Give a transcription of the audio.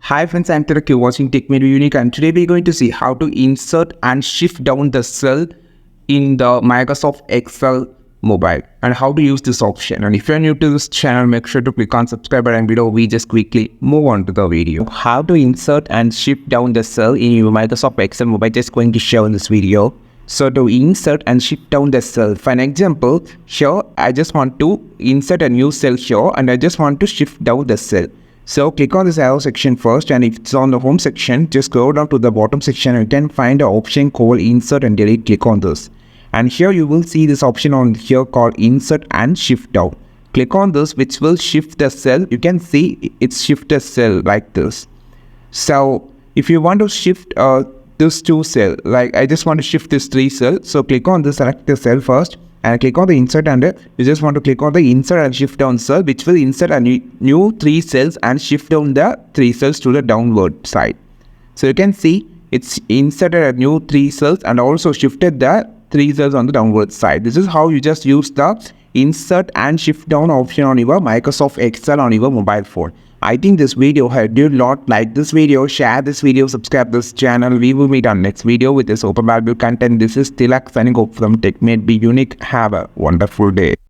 Hi friends, I'm Tarak, you're watching TechMade Unique, and today we're going to see how to insert and shift down the cell in the Microsoft Excel mobile and how to use this option. And if you're new to this channel, make sure to click on subscribe button below. We just quickly move on to the video. How to insert and shift down the cell in your Microsoft Excel mobile, just going to show in this video. So to insert and shift down the cell, for an example, here I just want to insert a new cell here and I just want to shift down the cell. So click on this arrow section first, and if it's on the home section, just go down to the bottom section and you can find an option called insert and delete. Click on this. And here you will see this option on here called insert and shift down. Click on this, which will shift the cell. You can see it's shift the cell like this. So if you want to shift this 2 cell, like I just want to shift this 3 cell, so click on this, select the cell first and click on the insert, and you just want to click on the insert and shift down cell, which will insert a new 3 cells and shift down the 3 cells to the downward side. So you can see it's inserted a new 3 cells and also shifted the 3 cells on the downward side. This is how you just use the insert and shift down option on your Microsoft Excel on your mobile phone. I think this video helped you a lot. Like this video, share this video, subscribe this channel. We will meet on next video with this open valuable content. This is Tilak signing off from TechMade. Be unique. Have a wonderful day.